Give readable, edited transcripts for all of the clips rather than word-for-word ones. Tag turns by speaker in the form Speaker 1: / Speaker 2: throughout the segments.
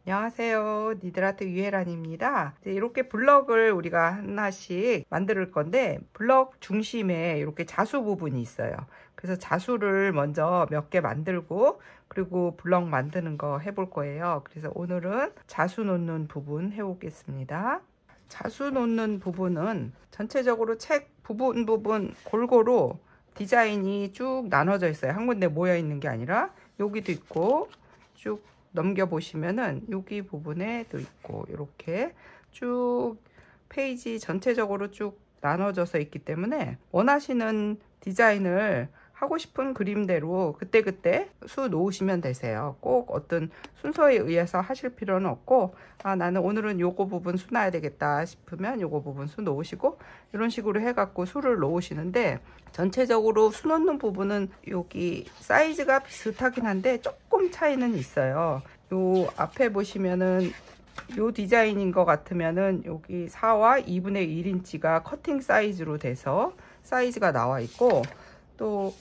Speaker 1: 안녕하세요. 니들아트 유혜란입니다. 이렇게 블럭을 우리가 하나씩 만들 건데 블럭 중심에 이렇게 자수 부분이 있어요. 그래서 자수를 먼저 몇 개 만들고 그리고 블럭 만드는 거 해볼 거예요. 그래서 오늘은 자수 놓는 부분 해보겠습니다. 자수 놓는 부분은 전체적으로 책 부분 골고루 디자인이 쭉 나눠져 있어요. 한 군데 모여 있는 게 아니라 여기도 있고 쭉 넘겨 보시면은 여기 부분에도 있고 이렇게 쭉 페이지 전체적으로 쭉 나눠져서 있기 때문에 원하시는 디자인을 하고 싶은 그림대로 그때그때 수 놓으시면 되세요. 꼭 어떤 순서에 의해서 하실 필요는 없고, 나는 오늘은 요거 부분 수 놔야 되겠다 싶으면 요거 부분 수 놓으시고, 이런 식으로 해갖고 수를 놓으시는데, 전체적으로 수 놓는 부분은 여기 사이즈가 비슷하긴 한데 조금 차이는 있어요. 요 앞에 보시면은 요 디자인인 것 같으면은 여기 4와 2분의 1인치가 커팅 사이즈로 돼서 사이즈가 나와 있고, 또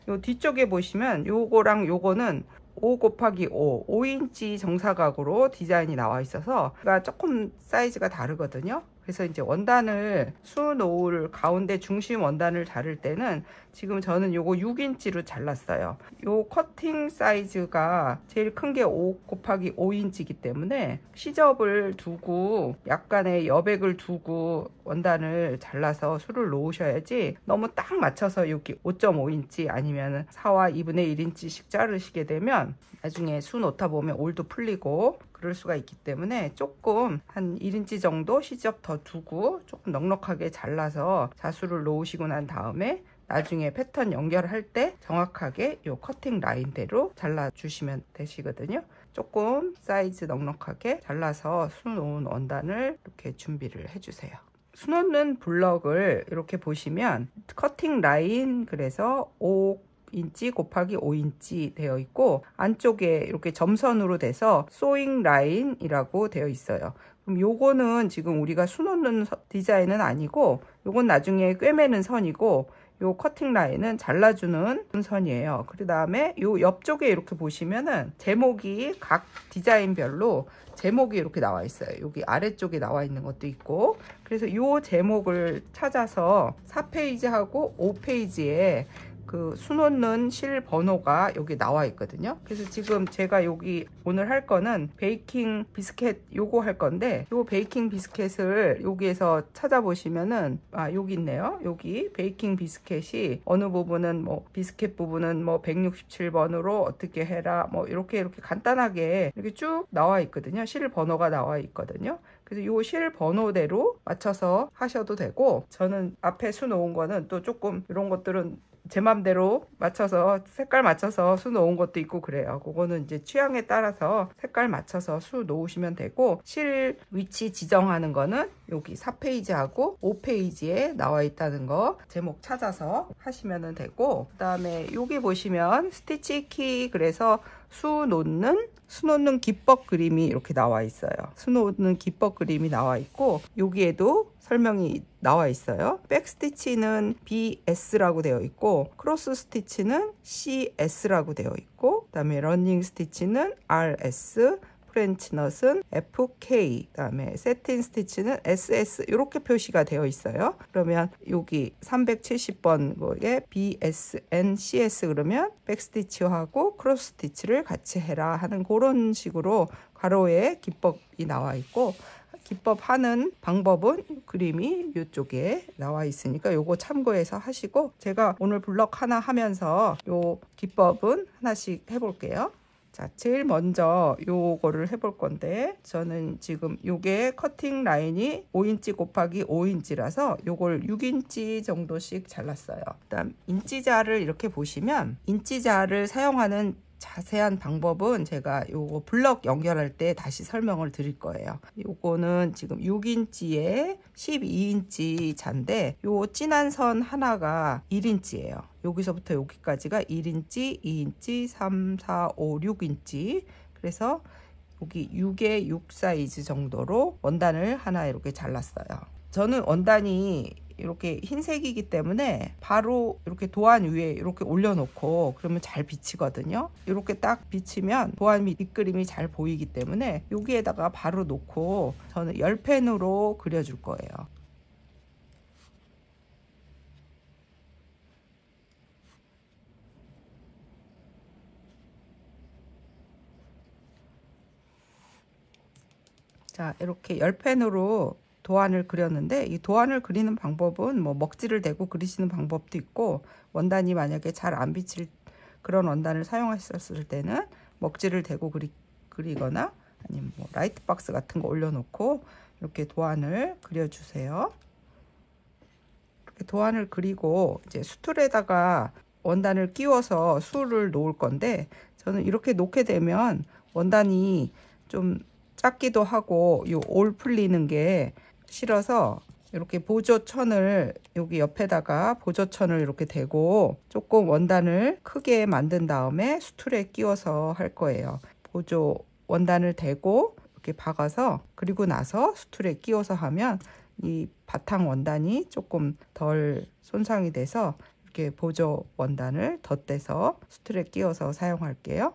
Speaker 1: 요 뒤쪽에 보시면 요거랑 요거는 5 곱하기 5, 5인치 정사각으로 디자인이 나와 있어서 조금 사이즈가 다르거든요. 그래서 이제 원단을 수 놓을 가운데 중심 원단을 자를 때는 지금 저는 요거 6인치로 잘랐어요. 요 커팅 사이즈가 제일 큰 게 5 곱하기 5인치이기 때문에 시접을 두고 약간의 여백을 두고 원단을 잘라서 수를 놓으셔야지 너무 딱 맞춰서 여기 5.5인치 아니면 4와 2분의 1인치씩 자르시게 되면 나중에 수 놓다 보면 올도 풀리고 그럴 수가 있기 때문에 조금 한 1인치 정도 시접 더 두고 조금 넉넉하게 잘라서 자수를 놓으시고 난 다음에 나중에 패턴 연결할 때 정확하게 요 커팅 라인대로 잘라 주시면 되시거든요. 조금 사이즈 넉넉하게 잘라서 수 놓은 원단을 이렇게 준비를 해주세요. 수 놓는 블럭을 이렇게 보시면 커팅 라인, 그래서 5인치 곱하기 5인치 되어 있고 안쪽에 이렇게 점선으로 돼서 소잉 라인이라고 되어 있어요. 그럼 요거는 지금 우리가 수 놓는 디자인은 아니고 요건 나중에 꿰매는 선이고, 요 커팅 라인은 잘라주는 선이에요. 그 다음에 요 옆쪽에 이렇게 보시면은 제목이 각 디자인별로 제목이 이렇게 나와 있어요. 여기 아래쪽에 나와 있는 것도 있고, 그래서 요 제목을 찾아서 4페이지하고 5페이지에 그 수 놓는 실 번호가 여기 나와 있거든요. 그래서 지금 제가 여기 오늘 할 거는 베이킹 비스켓 요거 할 건데, 요 베이킹 비스켓을 여기에서 찾아보시면은 여기 있네요. 여기 베이킹 비스켓이 어느 부분은 뭐 비스켓 부분은 뭐 167번으로 어떻게 해라 뭐 이렇게 간단하게 이렇게 쭉 나와 있거든요. 실 번호가 나와 있거든요. 그래서 요 실 번호대로 맞춰서 하셔도 되고, 저는 앞에 수 놓은 거는 또 조금 이런 것들은 제 맘대로 맞춰서 색깔 맞춰서 수 놓은 것도 있고 그래요. 그거는 이제 취향에 따라서 색깔 맞춰서 수 놓으시면 되고, 실 위치 지정하는 거는 여기 4페이지하고 5페이지에 나와 있다는 거 제목 찾아서 하시면 되고, 그 다음에 여기 보시면 스티치 키, 그래서 수 놓는 기법 그림이 이렇게 나와 있어요. 수 놓는 기법 그림이 나와 있고, 여기에도 설명이 나와 있어요. 백 스티치는 BS라고 되어 있고, 크로스 스티치는 CS라고 되어 있고, 그 다음에 러닝 스티치는 RS, 프렌치 넛은 FK, 그 다음에 세틴 스티치는 SS 이렇게 표시가 되어 있어요. 그러면 여기 370번 거에 BSN CS 그러면 백스티치하고 크로스 스티치를 같이 해라 하는 그런 식으로 가로에 기법이 나와 있고, 기법 하는 방법은 그림이 이쪽에 나와 있으니까 요거 참고해서 하시고, 제가 오늘 블럭 하나 하면서 요 기법은 하나씩 해볼게요. 자, 제일 먼저 요거를 해볼 건데, 저는 지금 요게 커팅 라인이 5인치 곱하기 5인치라서 요걸 6인치 정도씩 잘랐어요. 그다음 인치자를 이렇게 보시면 인치자를 사용하는 자세한 방법은 제가 요거 블럭 연결할 때 다시 설명을 드릴 거예요. 요거는 지금 6인치에 12인치 잔데 요 진한 선 하나가 1인치예요. 여기서부터 여기까지가 1인치, 2인치, 3, 4, 5, 6인치. 그래서 여기 6에 6 사이즈 정도로 원단을 하나 이렇게 잘랐어요. 저는 원단이 이렇게 흰색이기 때문에 바로 이렇게 도안 위에 이렇게 올려놓고 그러면 잘 비치거든요. 이렇게 딱 비치면 도안 밑그림이 잘 보이기 때문에 여기에다가 바로 놓고 저는 열펜으로 그려줄 거예요. 자, 이렇게 열펜으로 도안을 그렸는데, 이 도안을 그리는 방법은 뭐 먹지를 대고 그리시는 방법도 있고, 원단이 만약에 잘 안 비칠 그런 원단을 사용하셨을 때는 먹지를 대고 그리거나 아니면 뭐 라이트 박스 같은 거 올려놓고 이렇게 도안을 그려주세요. 이렇게 도안을 그리고 이제 수틀에다가 원단을 끼워서 수를 놓을 건데, 저는 이렇게 놓게 되면 원단이 좀 작기도 하고 요 올 풀리는 게 싫어서 이렇게 보조천을 여기 옆에다가 보조천을 이렇게 대고 조금 원단을 크게 만든 다음에 수틀에 끼워서 할 거예요. 보조 원단을 대고 이렇게 박아서 그리고 나서 수틀에 끼워서 하면 이 바탕 원단이 조금 덜 손상이 돼서 이렇게 보조 원단을 덧대서 수틀에 끼워서 사용할게요.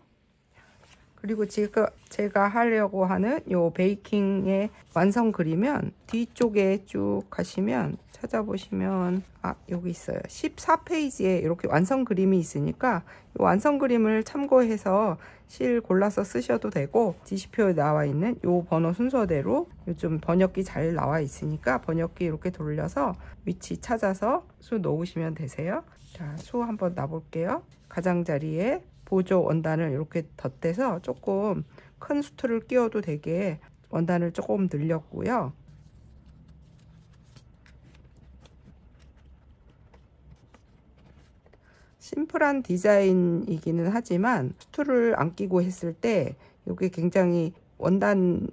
Speaker 1: 그리고 제가 하려고 하는 요 베이킹의 완성 그리면 뒤쪽에 쭉 가시면 찾아보시면 여기 있어요. 14페이지에 이렇게 완성 그림이 있으니까 이 완성 그림을 참고해서 실 골라서 쓰셔도 되고, 지시표에 나와 있는 요 번호 순서대로 요즘 번역기 잘 나와 있으니까 번역기 이렇게 돌려서 위치 찾아서 수 놓으시면 되세요. 자, 수 한번 놔볼게요. 가장자리에 보조 원단을 이렇게 덧대서 조금 큰 수틀을 끼워도 되게 원단을 조금 늘렸고요. 심플한 디자인이기는 하지만 수틀을 안 끼고 했을 때 이게 굉장히 원단이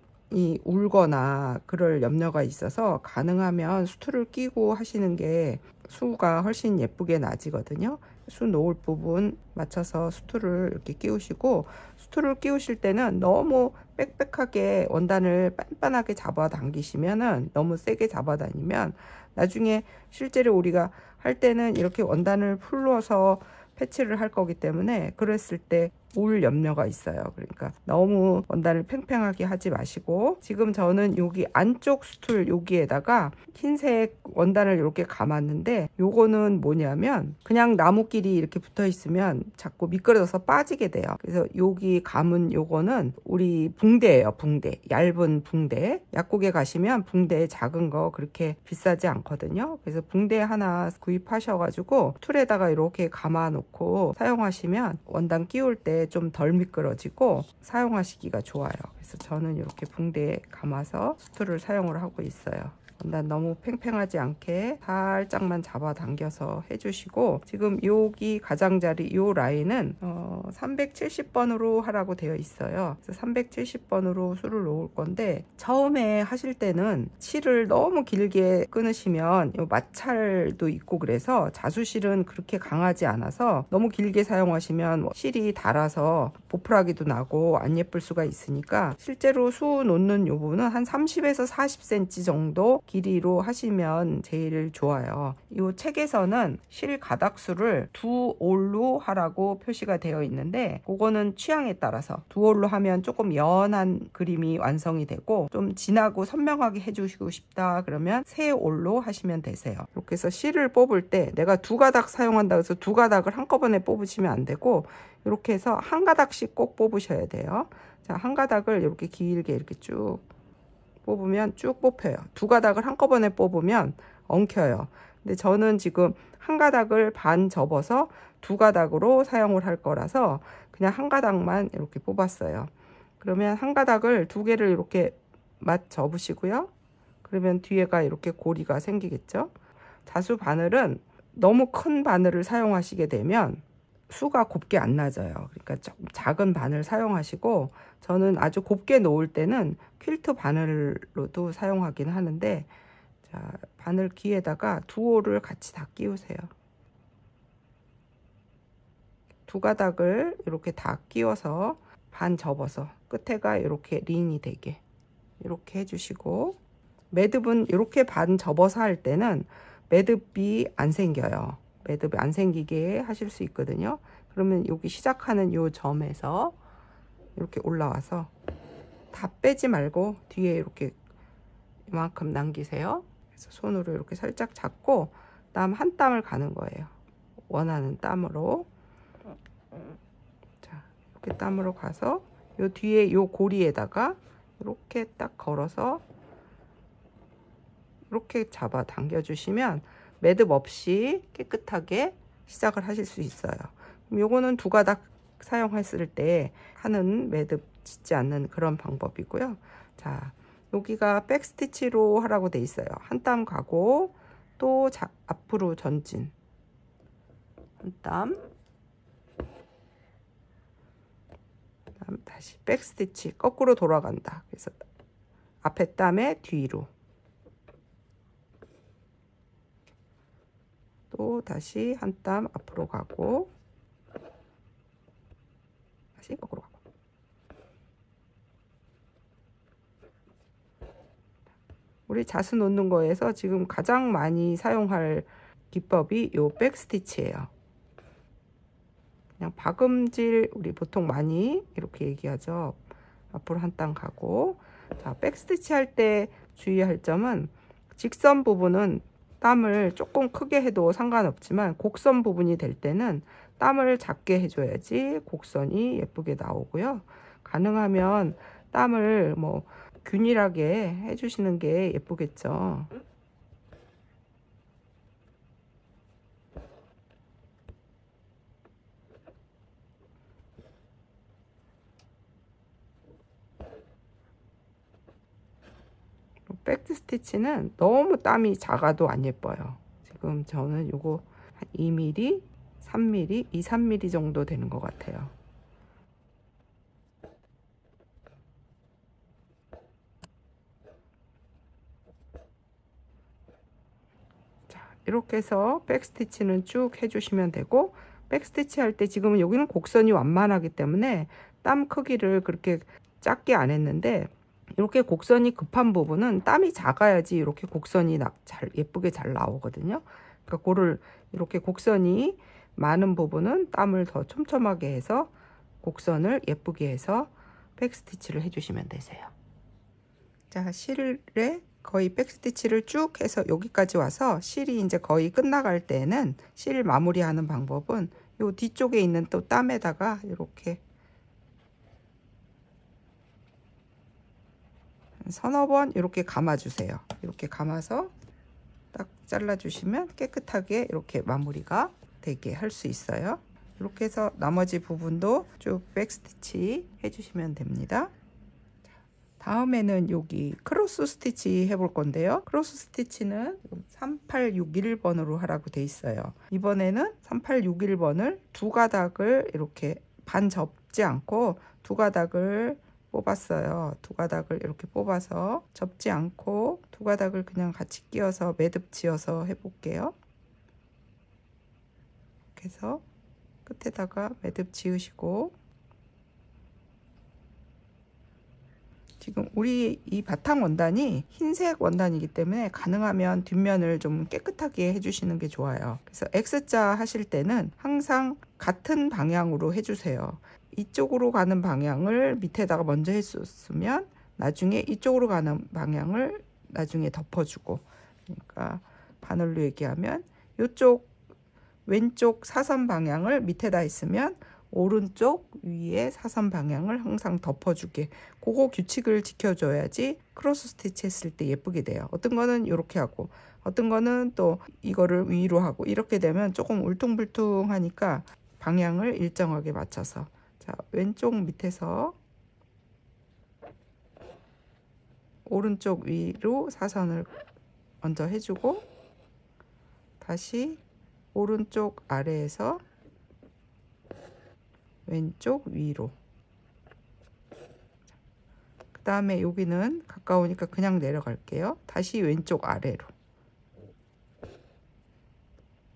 Speaker 1: 울거나 그럴 염려가 있어서 가능하면 수틀을 끼고 하시는 게 수가 훨씬 예쁘게 나지거든요. 수 놓을 부분 맞춰서 수틀을 이렇게 끼우시고, 수틀을 끼우실 때는 너무 빽빽하게 원단을 빤빤하게 잡아 당기시면은, 너무 세게 잡아 다니면 나중에 실제로 우리가 할 때는 이렇게 원단을 풀러서 패치를 할 거기 때문에 그랬을 때 올 염려가 있어요. 그러니까 너무 원단을 팽팽하게 하지 마시고, 지금 저는 여기 안쪽 수틀 여기에다가 흰색 원단을 이렇게 감았는데, 요거는 뭐냐면 그냥 나무끼리 이렇게 붙어 있으면 자꾸 미끄러져서 빠지게 돼요. 그래서 여기 감은 요거는 우리 붕대예요. 붕대, 얇은 붕대. 약국에 가시면 붕대 작은 거 그렇게 비싸지 않거든요. 그래서 붕대 하나 구입하셔가지고 툴에다가 이렇게 감아 놓고 사용하시면 원단 끼울 때 좀 덜 미끄러지고 사용하시기가 좋아요. 그래서 저는 이렇게 붕대에 감아서 수틀을 사용을 하고 있어요. 원단 너무 팽팽하지 않게 살짝만 잡아 당겨서 해주시고, 지금 여기 가장자리 요 라인은 370번으로 하라고 되어 있어요. 그래서 370번으로 수를 놓을 건데, 처음에 하실 때는 실을 너무 길게 끊으시면 요 마찰도 있고 그래서 자수실은 그렇게 강하지 않아서 너무 길게 사용하시면 실이 닿아서 보풀하기도 나고 안 예쁠 수가 있으니까, 실제로 수 놓는 요 부분은 한 30에서 40cm 정도 길이로 하시면 제일 좋아요. 이 책에서는 실 가닥수를 2올로 하라고 표시가 되어 있는데, 그거는 취향에 따라서 2올로 하면 조금 연한 그림이 완성이 되고, 좀 진하고 선명하게 해주시고 싶다 그러면 3올로 하시면 되세요. 이렇게 해서 실을 뽑을 때 내가 2가닥 사용한다 해서 2가닥을 한꺼번에 뽑으시면 안 되고, 이렇게 해서 한 가닥씩 꼭 뽑으셔야 돼요. 자, 한 가닥을 이렇게 길게 이렇게 쭉 뽑으면 쭉 뽑혀요. 2가닥을 한꺼번에 뽑으면 엉켜요. 근데 저는 지금 한 가닥을 반 접어서 2가닥으로 사용을 할 거라서 그냥 한 가닥만 이렇게 뽑았어요. 그러면 한 가닥을 2개를 이렇게 맞 접으시고요. 그러면 뒤에가 이렇게 고리가 생기겠죠. 자수 바늘은 너무 큰 바늘을 사용하시게 되면 수가 곱게 안 나져요. 그러니까 조금 작은 바늘 사용하시고, 저는 아주 곱게 놓을 때는 퀼트 바늘로도 사용하긴 하는데, 자, 바늘 귀에다가 2올을 같이 다 끼우세요. 2가닥을 이렇게 다 끼워서 반 접어서 끝에가 이렇게 린이 되게 이렇게 해주시고, 매듭은 이렇게 반 접어서 할 때는 매듭이 안 생겨요. 매듭이 안 생기게 하실 수 있거든요. 그러면 여기 시작하는 요 점에서 이렇게 올라와서 다 빼지 말고 뒤에 이렇게 이만큼 남기세요. 그래서 손으로 이렇게 살짝 잡고 땀 한 땀을 가는 거예요. 원하는 땀으로. 자, 이렇게 땀으로 가서 요 뒤에 요 고리에다가 이렇게 딱 걸어서 이렇게 잡아 당겨 주시면 매듭 없이 깨끗하게 시작을 하실 수 있어요. 그럼 요거는 두 가닥 사용했을 때 하는 매듭 짓지 않는 그런 방법이고요. 자, 여기가 백스티치로 하라고 돼 있어요. 한 땀 가고 또 앞으로 전진 한 땀, 그다음 다시 백스티치 거꾸로 돌아간다. 그래서 앞에 땀에 뒤로 또 다시 한 땀 앞으로 가고 다시 거꾸로 가고. 우리 자수 놓는 거에서 지금 가장 많이 사용할 기법이 요 백스티치예요. 그냥 박음질 우리 보통 많이 이렇게 얘기하죠. 앞으로 한 땀 가고. 자, 백스티치 할 때 주의할 점은 직선 부분은 땀을 조금 크게 해도 상관없지만 곡선 부분이 될 때는 땀을 작게 해줘야지 곡선이 예쁘게 나오고요. 가능하면 땀을 뭐 균일하게 해주시는 게 예쁘겠죠. 백스 스티치는 너무 땀이 작아도 안 예뻐요. 지금 저는 요거 한 2mm, 3mm, 2, 3mm 정도 되는 것 같아요. 자, 이렇게 해서 백스티치는 쭉 해주시면 되고, 백스티치 할 때 지금은 여기는 곡선이 완만하기 때문에 땀 크기를 그렇게 작게 안 했는데, 이렇게 곡선이 급한 부분은 땀이 작아야지 이렇게 곡선이 예쁘게 잘 나오거든요. 그러니까 그거를 이렇게 곡선이 많은 부분은 땀을 더 촘촘하게 해서 곡선을 예쁘게 해서 백스티치를 해주시면 되세요. 자, 실에 거의 백스티치를 쭉 해서 여기까지 와서 실이 이제 거의 끝나갈 때는 실 마무리하는 방법은 요 뒤쪽에 있는 또 땀에다가 이렇게 서너 번 이렇게 감아주세요. 이렇게 감아서 딱 잘라주시면 깨끗하게 이렇게 마무리가 되게 할 수 있어요. 이렇게 해서 나머지 부분도 쭉 백스티치 해주시면 됩니다. 다음에는 여기 크로스 스티치 해볼 건데요. 크로스 스티치는 3861번으로 하라고 돼 있어요. 이번에는 3861번을 두 가닥을 이렇게 반 접지 않고 두 가닥을 뽑았어요. 두 가닥을 이렇게 뽑아서 접지 않고 두 가닥을 그냥 같이 끼워서 매듭 지어서 해볼게요. 이렇게 해서 끝에다가 매듭 지으시고, 지금 우리 이 바탕 원단이 흰색 원단이기 때문에 가능하면 뒷면을 좀 깨끗하게 해주시는 게 좋아요. 그래서 X자 하실 때는 항상 같은 방향으로 해주세요. 이쪽으로 가는 방향을 밑에다가 먼저 했었으면 나중에 이쪽으로 가는 방향을 나중에 덮어주고, 그러니까 바늘로 얘기하면 이쪽 왼쪽 사선 방향을 밑에다 했으면 오른쪽 위에 사선 방향을 항상 덮어주게, 그거 규칙을 지켜줘야지 크로스 스티치 했을 때 예쁘게 돼요. 어떤 거는 이렇게 하고 어떤 거는 또 이거를 위로 하고 이렇게 되면 조금 울퉁불퉁하니까 방향을 일정하게 맞춰서, 자, 왼쪽 밑에서 오른쪽 위로 사선을 먼저 해주고 다시 오른쪽 아래에서 왼쪽 위로, 그 다음에 여기는 가까우니까 그냥 내려갈게요. 다시 왼쪽 아래로,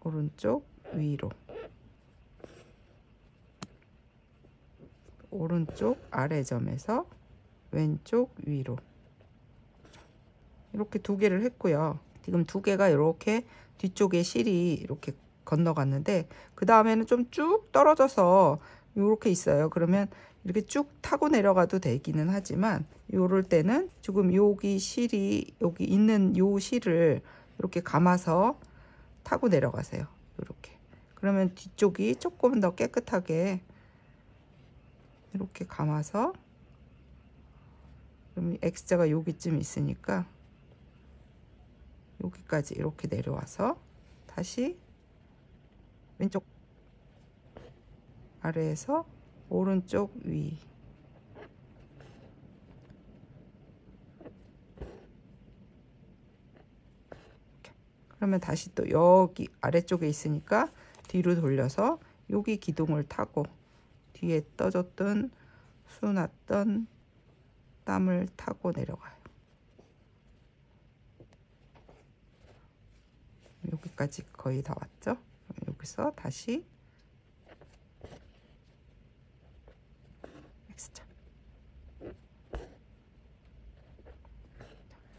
Speaker 1: 오른쪽 위로, 오른쪽 아래점에서 왼쪽 위로, 이렇게 두 개를 했고요. 지금 두 개가 이렇게 뒤쪽에 실이 이렇게 건너갔는데, 그 다음에는 좀 쭉 떨어져서 이렇게 있어요. 그러면 이렇게 쭉 타고 내려가도 되기는 하지만, 요럴 때는 지금 여기 실이, 여기 있는 요 실을 이렇게 감아서 타고 내려가세요. 이렇게. 그러면 뒤쪽이 조금 더 깨끗하게 이렇게 감아서, 그럼 X자가 여기쯤 있으니까 여기까지 이렇게 내려와서 다시 왼쪽 아래에서 오른쪽 위, 그러면 다시 또 여기 아래쪽에 있으니까 뒤로 돌려서 여기 기둥을 타고 뒤에 떠줬던 수났던 땀을 타고 내려가요. 여기까지 거의 다 왔죠? 여기서 다시 X자.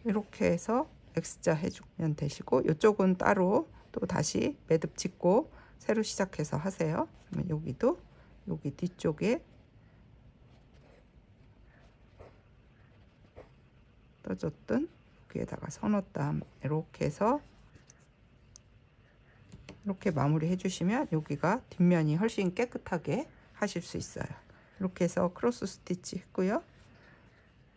Speaker 1: 이렇게 해서 X자 해주면 되시고, 이쪽은 따로 또 다시 매듭 짓고 새로 시작해서 하세요. 그러면 여기도 여기 뒤쪽에 떠줬던 여기에다가 선어땀 이렇게 해서 이렇게 마무리 해주시면 여기가 뒷면이 훨씬 깨끗하게 하실 수 있어요. 이렇게 해서 크로스 스티치 했고요.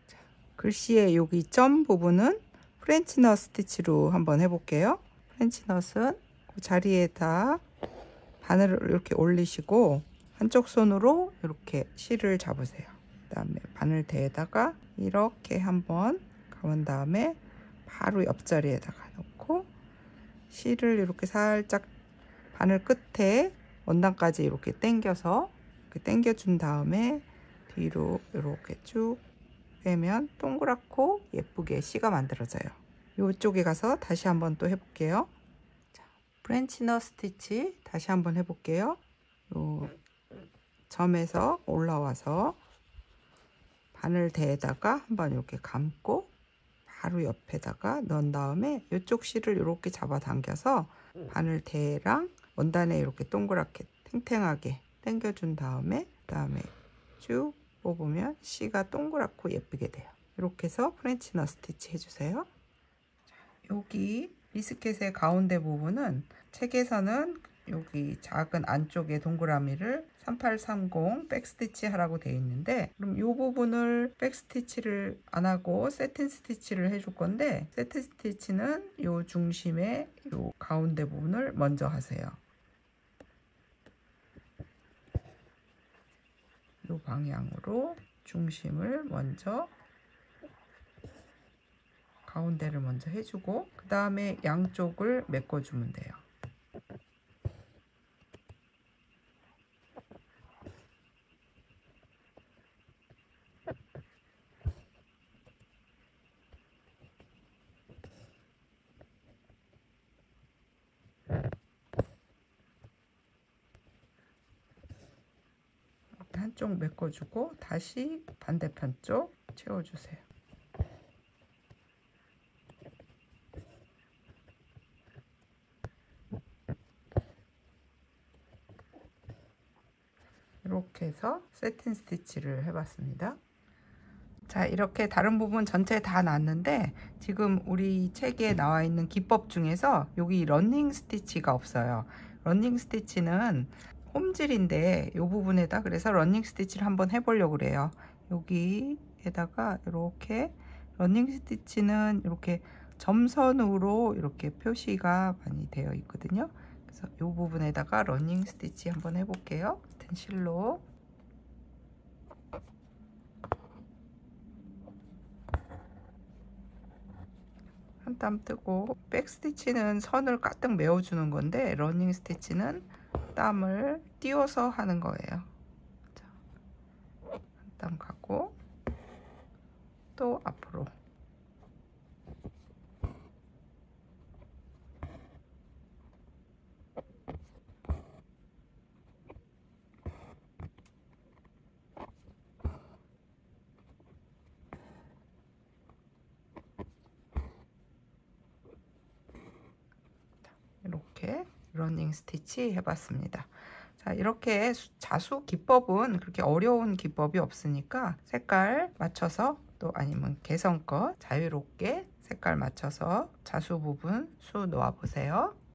Speaker 1: 자, 글씨의 여기 점 부분은 프렌치넛 스티치로 한번 해볼게요. 프렌치넛은 그 자리에다 바늘을 이렇게 올리시고 한쪽 손으로 이렇게 실을 잡으세요. 그 다음에 바늘 대에다가 이렇게 한번 감은 다음에 바로 옆자리에다가 놓고 실을 이렇게 살짝 바늘 끝에 원단까지 이렇게 당겨서 이렇게 당겨준 다음에 뒤로 이렇게 쭉 빼면 동그랗고 예쁘게 C가 만들어져요. 이쪽에 가서 다시 한번 또 해볼게요. 자, 프렌치넛 스티치 다시 한번 해볼게요. 요 점에서 올라와서 바늘 대에다가 한번 이렇게 감고 바로 옆에다가 넣은 다음에 이쪽 실을 이렇게 잡아 당겨서 바늘 대랑 원단에 이렇게 동그랗게 탱탱하게 당겨준 다음에 쭉 뽑으면 C가 동그랗고 예쁘게 돼요. 이렇게 해서 프렌치넛 스티치 해주세요. 여기 비스켓의 가운데 부분은 책에서는 여기 작은 안쪽에 동그라미를 3830 백스티치 하라고 되어 있는데, 그럼 이 부분을 백스티치를 안 하고 세틴 스티치를 해줄 건데, 세틴 스티치는 이 중심에 이 가운데 부분을 먼저 하세요. 이 방향으로 중심을 먼저, 가운데를 먼저 해주고 그 다음에 양쪽을 메꿔주면 돼요. 한쪽 메꿔주고 다시 반대편 쪽 채워주세요. 이렇게 해서 세틴 스티치를 해봤습니다. 자, 이렇게 다른 부분 전체 다 났는데, 지금 우리 책에 나와 있는 기법 중에서 여기 러닝 스티치가 없어요. 러닝 스티치는 홈질인데 이 부분에다, 그래서 러닝 스티치를 한번 해보려고 그래요. 여기에다가 이렇게 러닝 스티치는 이렇게 점선으로 이렇게 표시가 많이 되어 있거든요. 그래서 이 부분에다가 러닝 스티치 한번 해볼게요. 같은 실로 한 땀 뜨고, 백 스티치는 선을 까뜩 메워주는 건데 러닝 스티치는 땀을 띄워서 하는 거예요. 한 땀 가고 또 앞으로 러닝 스티치 해봤습니다. 자, 이렇게 자수 기법은 그렇게 어려운 기법이 없으니까 색깔 맞춰서 또 아니면 개성껏 자유롭게 색깔 맞춰서 자수 부분 수 놓아 보세요.